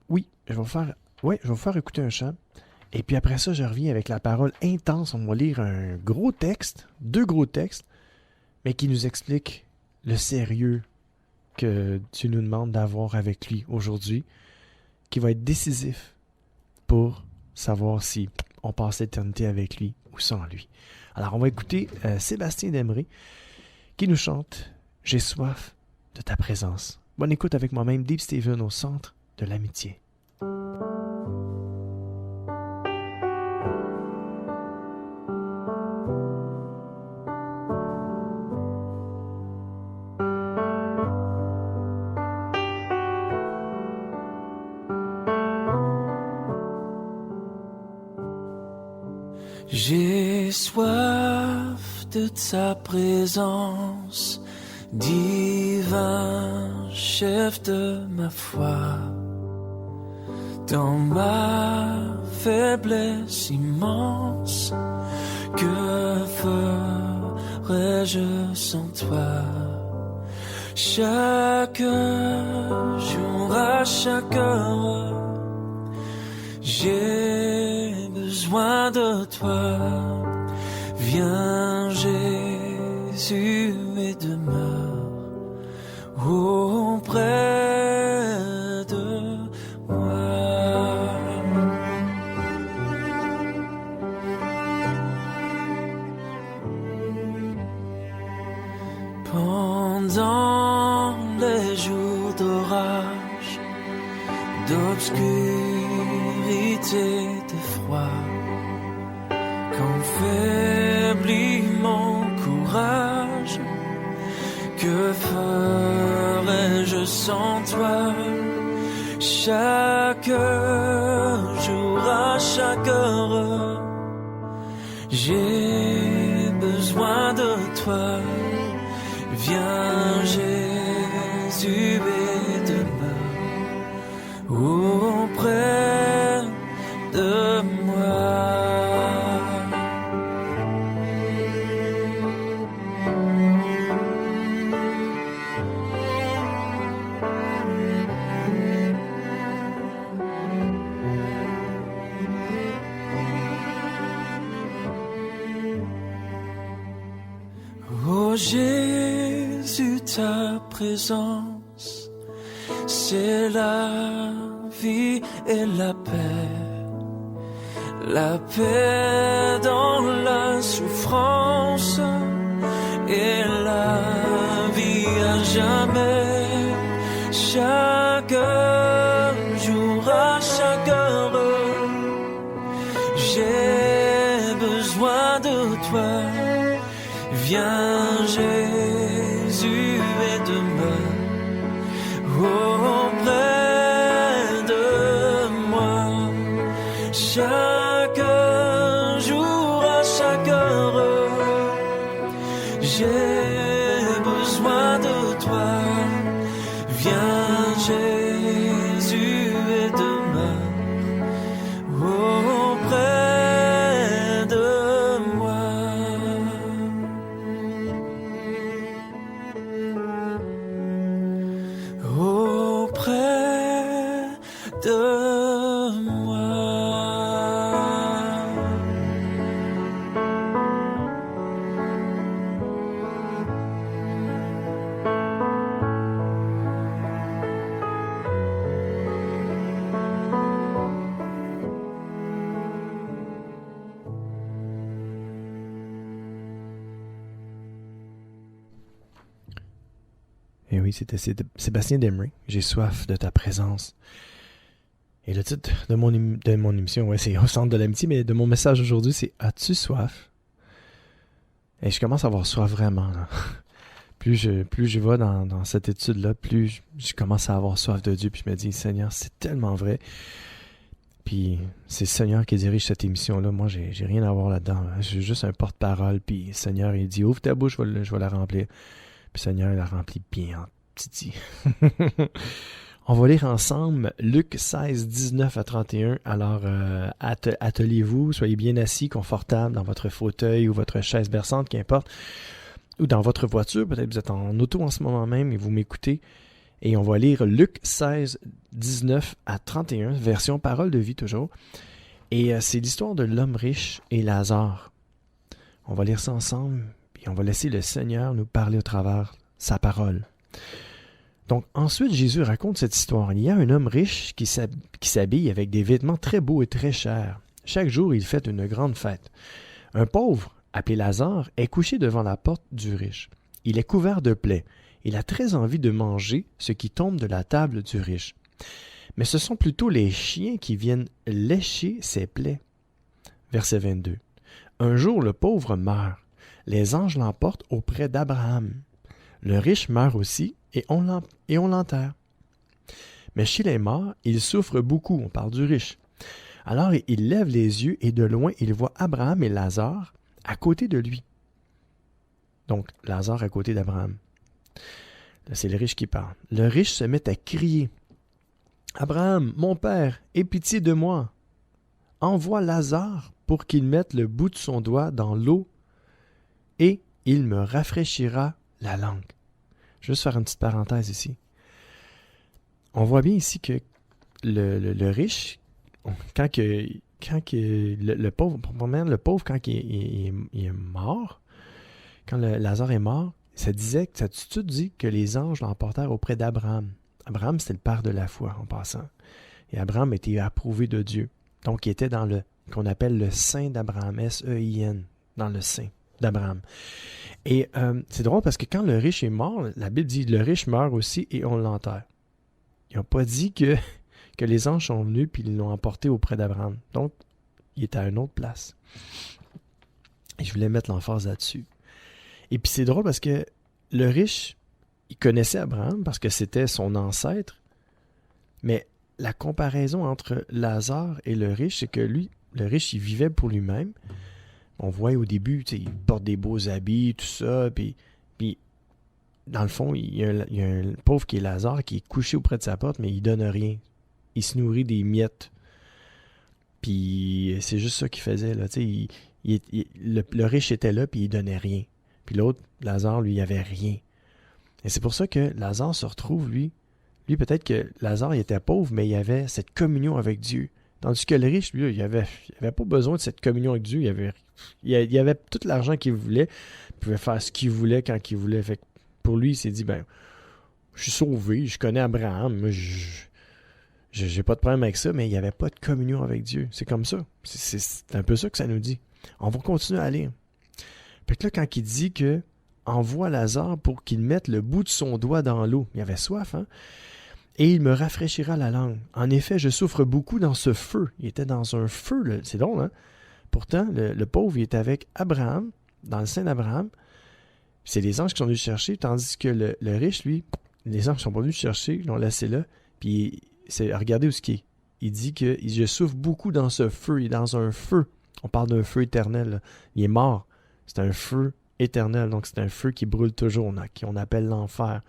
Oui, je vais vous faire écouter un chant. Et puis après ça, je reviens avec la parole intense. On va lire un gros texte, 2 gros textes, mais qui nous expliquent le sérieux que Dieu nous demande d'avoir avec lui aujourd'hui, qui va être décisif pour savoir si on passe l'éternité avec lui ou sans lui. Alors, on va écouter Sébastien Demré qui nous chante « J'ai soif de ta présence ». Bonne écoute avec moi-même, Dave Steven, au centre de l'amitié. J'ai soif de ta présence, divin chef de ma foi. Dans ma faiblesse immense, que ferais-je sans toi? Chaque jour, à chaque heure, j'ai besoin de toi. Viens Jésus et demeure auprès de moi. Pendant les jours d'orage, d'obscurité, de froid, quand faiblit mon courage, que ferais-je sans toi? Chaque jour, à chaque heure, j'ai besoin de toi. Viens Jésus et demeure auprès de moi. Oh Jésus, ta présence, c'est la vie et la paix dans la souffrance et la vie à jamais. Chaque jour, à chaque heure, j'ai besoin de toi. Viens Jésus et demeure auprès de moi. Chaque jour, à chaque heure, j'ai besoin de toi. Viens Jésus et demeure auprès de moi. Auprès de moi. oui, c'était Sébastien Demry. J'ai soif de ta présence. Et le titre de mon émission, ouais, c'est Au centre de l'amitié, mais de mon message aujourd'hui, c'est As-tu soif? Et je commence à avoir soif vraiment, là. Plus je vais dans cette étude-là, plus je commence à avoir soif de Dieu. Puis je me dis, Seigneur, c'est tellement vrai. Puis c'est le Seigneur qui dirige cette émission-là. Moi, j'ai rien à voir là-dedans. Là. Je suis juste un porte-parole. Puis le Seigneur, il dit, ouvre ta bouche, je vais la remplir. Puis le Seigneur, il la remplit bien en titi. On va lire ensemble Luc 16, 19 à 31. Alors, attelez-vous, soyez bien assis, confortable dans votre fauteuil ou votre chaise berçante, qu'importe. Ou dans votre voiture, peut-être vous êtes en auto en ce moment même et vous m'écoutez. Et on va lire Luc 16, 19 à 31, version parole de vie toujours. Et c'est l'histoire de l'homme riche et Lazare. On va lire ça ensemble, puis on va laisser le Seigneur nous parler au travers sa parole. Donc ensuite, Jésus raconte cette histoire. Il y a un homme riche qui s'habille avec des vêtements très beaux et très chers. Chaque jour, il fait une grande fête. Un pauvre, appelé Lazare, est couché devant la porte du riche. Il est couvert de plaies. Il a très envie de manger ce qui tombe de la table du riche. Mais ce sont plutôt les chiens qui viennent lécher ses plaies. Verset 22. Un jour, le pauvre meurt. Les anges l'emportent auprès d'Abraham. Le riche meurt aussi et on l'enterre. Mais chez les morts, il souffre beaucoup, on parle du riche. Alors il lève les yeux et de loin, il voit Abraham et Lazare à côté de lui. Donc, Lazare à côté d'Abraham. Là, c'est le riche qui parle. Le riche se met à crier. « Abraham, mon père, aie pitié de moi. Envoie Lazare pour qu'il mette le bout de son doigt dans l'eau et il me rafraîchira la langue. » Je vais juste faire une petite parenthèse ici. On voit bien ici que le riche, le pauvre, quand il est mort, quand Lazare est mort, cette étude dit que les anges l'emportèrent auprès d'Abraham. Abraham, c'était le père de la foi, en passant. Et Abraham était approuvé de Dieu. Donc, il était dans qu'on appelle le sein d'Abraham, S-E-I-N, dans le sein d'Abraham. Et c'est drôle parce que quand le riche est mort, la Bible dit le riche meurt aussi et on l'enterre. Il n'a pas dit que les anges sont venus puis ils l'ont emporté auprès d'Abraham. Donc, il est à une autre place. Et je voulais mettre l'emphase là-dessus. Et puis c'est drôle parce que le riche, il connaissait Abraham parce que c'était son ancêtre, mais la comparaison entre Lazare et le riche, c'est que lui, le riche, il vivait pour lui-même. On voit au début, il porte des beaux habits, tout ça, puis dans le fond, il y a un pauvre qui est Lazare, qui est couché auprès de sa porte, mais il donne rien. Il se nourrit des miettes. Puis c'est juste ça qu'il faisait, là. Le riche était là, puis il donnait rien. Puis l'autre, Lazare, lui, il avait rien. Et c'est pour ça que Lazare se retrouve, lui peut-être que Lazare, il était pauvre, mais il avait cette communion avec Dieu. Tandis que le riche, lui, il avait pas besoin de cette communion avec Dieu. Il avait tout l'argent qu'il voulait. Il pouvait faire ce qu'il voulait quand il voulait. Fait que pour lui, il s'est dit, je suis sauvé, je connais Abraham, moi, j'ai pas de problème avec ça, mais il n'y avait pas de communion avec Dieu. C'est comme ça. C'est un peu ça que ça nous dit. On va continuer à lire. Fait que là, quand il dit que envoie Lazare pour qu'il mette le bout de son doigt dans l'eau, il avait soif, hein? Et il me rafraîchira la langue. En effet, je souffre beaucoup dans ce feu. Il était dans un feu, là. C'est drôle, hein? Pourtant, le pauvre, il était avec Abraham, dans le sein d'Abraham. C'est les anges qui sont venus chercher, tandis que le riche, lui, les anges ne sont pas venus chercher, ils l'ont laissé là. Puis, regardez où ce qu'il est. Il dit que je souffre beaucoup dans ce feu. Il est dans un feu. On parle d'un feu éternel, là. Il est mort. C'est un feu éternel. Donc, c'est un feu qui brûle toujours, qu'on appelle l'enfer.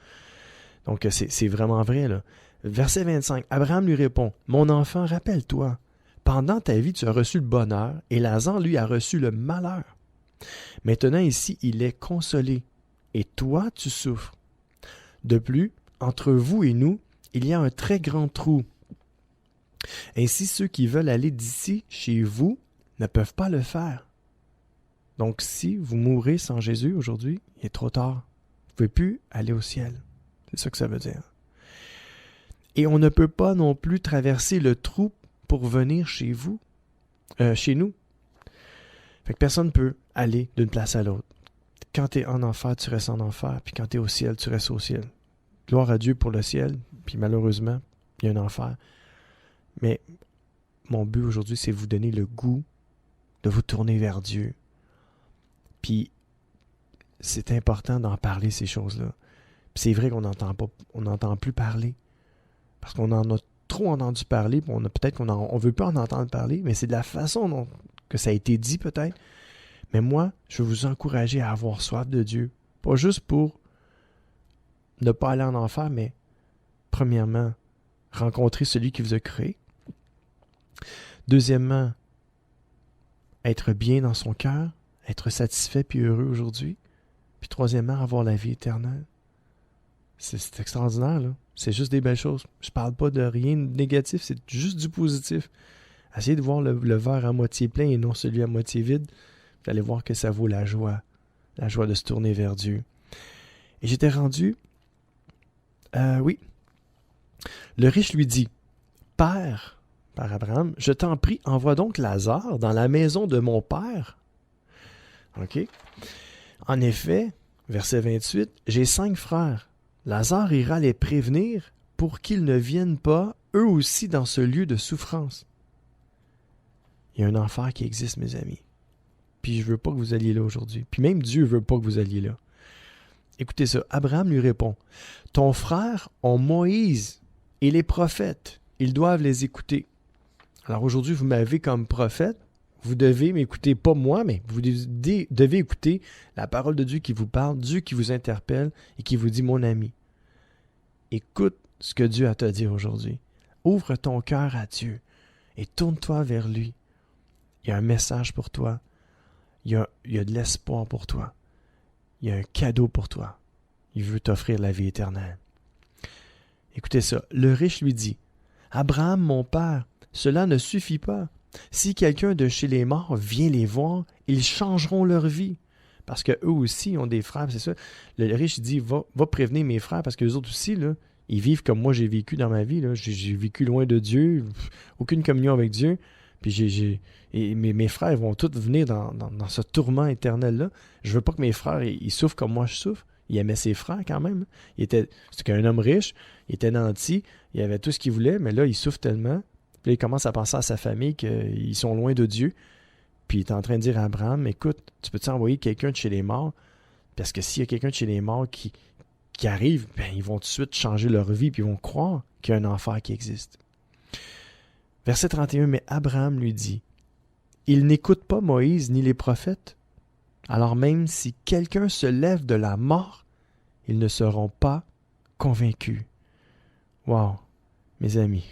Donc, c'est vraiment vrai, là. Verset 25. Abraham lui répond, « Mon enfant, rappelle-toi, pendant ta vie, tu as reçu le bonheur, et Lazare, lui, a reçu le malheur. Maintenant, ici, il est consolé, et toi, tu souffres. De plus, entre vous et nous, il y a un très grand trou. Ainsi, ceux qui veulent aller d'ici, chez vous, ne peuvent pas le faire. Donc, si vous mourrez sans Jésus aujourd'hui, il est trop tard. Vous ne pouvez plus aller au ciel. C'est ça que ça veut dire. Et on ne peut pas non plus traverser le trou pour venir chez vous, chez nous. Fait que personne ne peut aller d'une place à l'autre. Quand tu es en enfer, tu restes en enfer. Puis quand tu es au ciel, tu restes au ciel. gloire à Dieu pour le ciel, puis malheureusement, il y a un enfer. Mais mon but aujourd'hui, c'est de vous donner le goût de vous tourner vers Dieu. Puis, c'est important d'en parler, ces choses-là. Puis c'est vrai qu'on n'entend plus parler. Parce qu'on en a trop entendu parler, puis peut-être qu'on ne veut pas en entendre parler, mais c'est de la façon que ça a été dit peut-être. Mais moi, je veux vous encourager à avoir soif de Dieu. Pas juste pour ne pas aller en enfer, mais premièrement, rencontrer celui qui vous a créé. Deuxièmement, être bien dans son cœur, être satisfait puis heureux aujourd'hui. Puis troisièmement, avoir la vie éternelle. C'est extraordinaire, là. C'est juste des belles choses. Je parle pas de rien de négatif, c'est juste du positif. Essayez de voir le verre à moitié plein et non celui à moitié vide. Vous allez voir que ça vaut la joie de se tourner vers Dieu. Et j'étais rendu... oui. Le riche lui dit, « Père, par Abraham, je t'en prie, envoie donc Lazare dans la maison de mon père. » OK? En effet, verset 28, « J'ai 5 frères. Lazare ira les prévenir pour qu'ils ne viennent pas, eux aussi, dans ce lieu de souffrance. » Il y a un enfer qui existe, mes amis. Puis je veux pas que vous alliez là aujourd'hui. Puis même Dieu veut pas que vous alliez là. Écoutez ça. Abraham lui répond, « Ton frère ont Moïse et les prophètes. Ils doivent les écouter. » Alors aujourd'hui, vous m'avez comme prophète. Vous devez m'écouter, pas moi, mais vous devez écouter la parole de Dieu qui vous parle, Dieu qui vous interpelle et qui vous dit, « Mon ami, écoute ce que Dieu a à te dire aujourd'hui. Ouvre ton cœur à Dieu et tourne-toi vers lui. Il y a un message pour toi. Il y a de l'espoir pour toi. Il y a un cadeau pour toi. Il veut t'offrir la vie éternelle. » Écoutez ça. Le riche lui dit, « Abraham, mon père, cela ne suffit pas. Si quelqu'un de chez les morts vient les voir, ils changeront leur vie. » Parce qu'eux aussi ont des frères, c'est ça. Le riche dit, va prévenir mes frères, parce qu'eux autres aussi, là, ils vivent comme moi j'ai vécu dans ma vie. Là. J'ai vécu loin de Dieu, aucune communion avec Dieu. Puis mes frères vont tous venir dans ce tourment éternel-là. Je veux pas que mes frères ils souffrent comme moi je souffre. Il aimait ses frères quand même. C'était un homme riche, il était nanti, il avait tout ce qu'il voulait, mais là, il souffre tellement. Puis là, il commence à penser à sa famille qu'ils sont loin de Dieu. Puis il est en train de dire à Abraham, « Écoute, tu peux-tu envoyer quelqu'un de chez les morts? Parce que s'il y a quelqu'un de chez les morts qui arrive, ben, ils vont tout de suite changer leur vie, puis ils vont croire qu'il y a un enfer qui existe. » Verset 31, « Mais Abraham lui dit, « Il n'écoute pas Moïse ni les prophètes. Alors même si quelqu'un se lève de la mort, ils ne seront pas convaincus. » Wow, mes amis,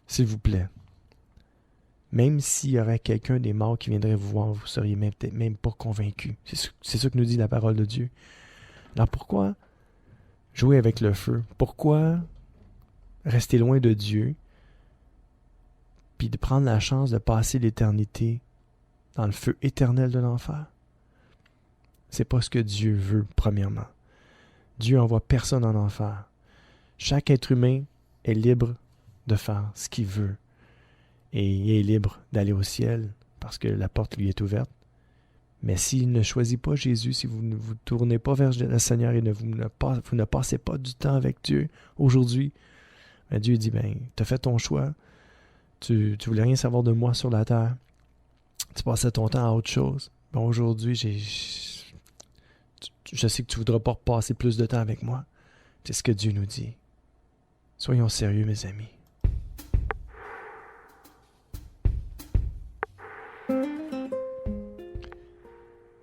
s'il vous plaît. Même s'il y aurait quelqu'un des morts qui viendrait vous voir, vous ne seriez peut-être même pas convaincus. C'est ça que nous dit la parole de Dieu. Alors pourquoi jouer avec le feu? Pourquoi rester loin de Dieu? Puis de prendre la chance de passer l'éternité dans le feu éternel de l'enfer? C'est pas ce que Dieu veut, premièrement. Dieu envoie personne en enfer. Chaque être humain est libre de faire ce qu'il veut. Et il est libre d'aller au ciel parce que la porte lui est ouverte. Mais s'il ne choisit pas Jésus, si vous ne vous tournez pas vers le Seigneur et vous ne passez pas du temps avec Dieu aujourd'hui, ben Dieu dit, tu as fait ton choix. Tu voulais rien savoir de moi sur la terre. Tu passais ton temps à autre chose. Bon, aujourd'hui, je sais que tu ne voudras pas passer plus de temps avec moi. C'est ce que Dieu nous dit. Soyons sérieux, mes amis.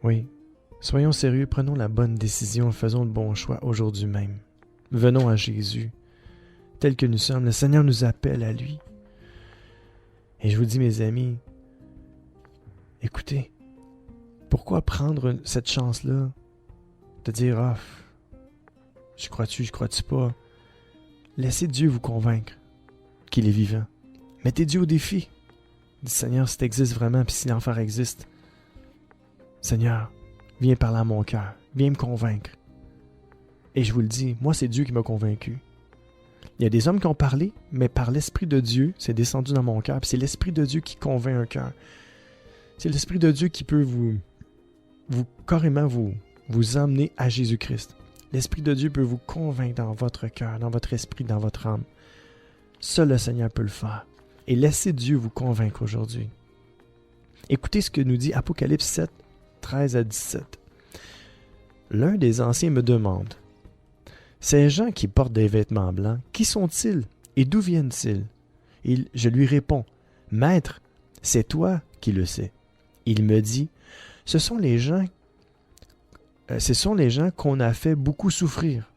Oui, soyons sérieux, prenons la bonne décision, faisons le bon choix aujourd'hui même. Venons à Jésus. Tel que nous sommes, le Seigneur nous appelle à lui. Et je vous dis, mes amis, écoutez, pourquoi prendre cette chance-là de dire, je crois-tu pas? Laissez Dieu vous convaincre qu'il est vivant. Mettez Dieu au défi. Dites, Seigneur, si tu existes vraiment, puis si l'enfer existe, Seigneur, viens parler à mon cœur, viens me convaincre. Et je vous le dis, moi, c'est Dieu qui m'a convaincu. Il y a des hommes qui ont parlé, mais par l'Esprit de Dieu, c'est descendu dans mon cœur. Puis c'est l'Esprit de Dieu qui convainc un cœur. C'est l'Esprit de Dieu qui peut carrément vous emmener à Jésus-Christ. L'Esprit de Dieu peut vous convaincre dans votre cœur, dans votre esprit, dans votre âme. Seul le Seigneur peut le faire. Et laissez Dieu vous convaincre aujourd'hui. Écoutez ce que nous dit Apocalypse 7, 13 à 17. L'un des anciens me demande, « Ces gens qui portent des vêtements blancs, qui sont-ils et d'où viennent-ils? » Je lui réponds, « Maître, c'est toi qui le sais. » Il me dit, « Ce sont les gens qu'on a fait beaucoup souffrir.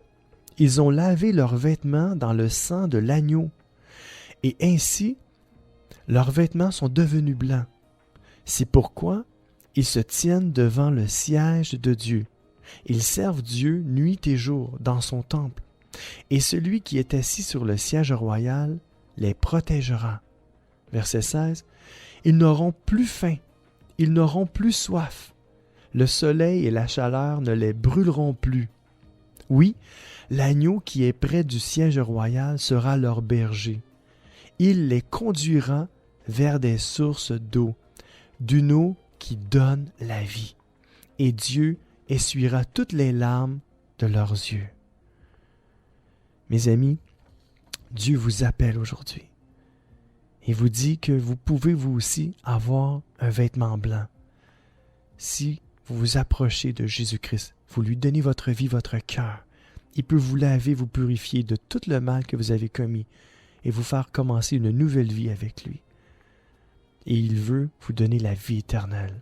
Ils ont lavé leurs vêtements dans le sang de l'agneau. Et ainsi, leurs vêtements sont devenus blancs. C'est pourquoi ils se tiennent devant le siège de Dieu. Ils servent Dieu nuit et jour dans son temple. Et celui qui est assis sur le siège royal les protégera. » Verset 16. « Ils n'auront plus faim, ils n'auront plus soif. Le soleil et la chaleur ne les brûleront plus. Oui, l'agneau qui est près du siège royal sera leur berger. Il les conduira vers des sources d'eau, d'une eau qui donne la vie. Et Dieu essuiera toutes les larmes de leurs yeux. » Mes amis, Dieu vous appelle aujourd'hui. Il vous dit que vous pouvez vous aussi avoir un vêtement blanc. Si vous vous approchez de Jésus-Christ, vous lui donnez votre vie, votre cœur, il peut vous laver, vous purifier de tout le mal que vous avez commis et vous faire commencer une nouvelle vie avec lui. Et il veut vous donner la vie éternelle.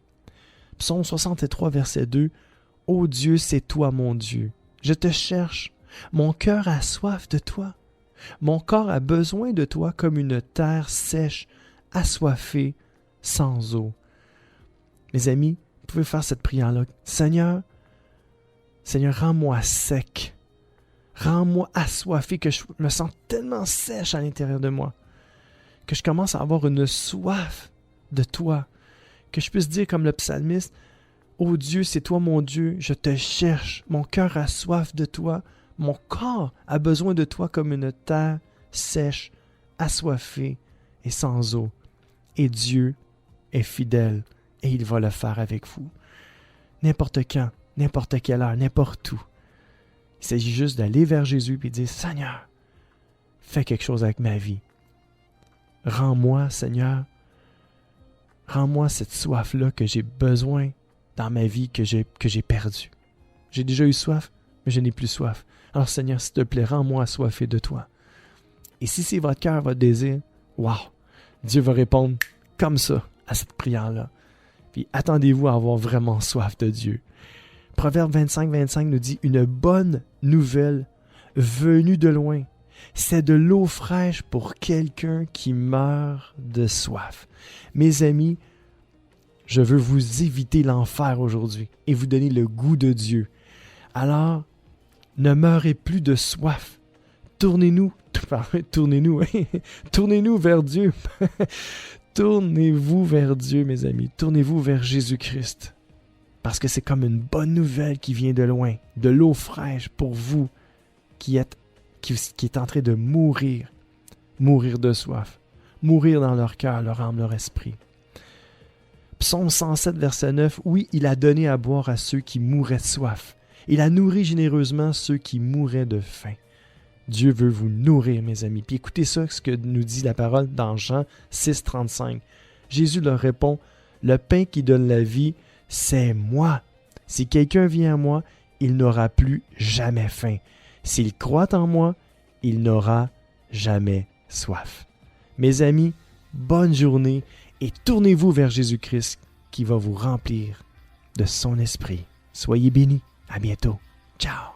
Psaume 63, verset 2. « Ô Dieu, c'est toi mon Dieu. Je te cherche. Mon cœur a soif de toi. Mon corps a besoin de toi comme une terre sèche, assoiffée, sans eau. » Mes amis, vous pouvez faire cette prière-là. Seigneur, rends-moi sec. Rends-moi assoiffé, que je me sens tellement sèche à l'intérieur de moi, que je commence à avoir une soif de toi, que je puisse dire comme le psalmiste, « Ô Dieu, c'est toi mon Dieu, je te cherche, mon cœur a soif de toi, mon corps a besoin de toi comme une terre sèche, assoiffée et sans eau. » Et Dieu est fidèle et il va le faire avec vous. N'importe quand, n'importe quelle heure, n'importe où. Il s'agit juste d'aller vers Jésus et de dire, « Seigneur, fais quelque chose avec ma vie. Rends-moi, Seigneur, rends-moi cette soif-là que j'ai besoin dans ma vie, que j'ai perdue. J'ai déjà eu soif, mais je n'ai plus soif. Alors Seigneur, s'il te plaît, rends-moi assoiffé de toi. » Et si c'est votre cœur, votre désir, wow, Dieu va répondre comme ça à cette prière-là. Puis attendez-vous à avoir vraiment soif de Dieu. Proverbe 25, 25 nous dit, « Une bonne nouvelle venue de loin, c'est de l'eau fraîche pour quelqu'un qui meurt de soif. » Mes amis, je veux vous éviter l'enfer aujourd'hui et vous donner le goût de Dieu. Alors, ne meurez plus de soif. Tournez-nous vers Dieu. Tournez-vous vers Dieu, mes amis. Tournez-vous vers Jésus-Christ. Parce que c'est comme une bonne nouvelle qui vient de loin, de l'eau fraîche pour vous qui est en train de mourir de soif, mourir dans leur cœur, leur âme, leur esprit. Psaume 107, verset 9, « Oui, il a donné à boire à ceux qui mouraient de soif. Il a nourri généreusement ceux qui mouraient de faim. » Dieu veut vous nourrir, mes amis. Puis écoutez ça, ce que nous dit la parole dans Jean 6, 35. Jésus leur répond, « Le pain qui donne la vie, c'est moi. Si quelqu'un vient à moi, il n'aura plus jamais faim. S'il croit en moi, il n'aura jamais soif. » Mes amis, bonne journée et tournez-vous vers Jésus-Christ qui va vous remplir de son esprit. Soyez bénis. À bientôt. Ciao.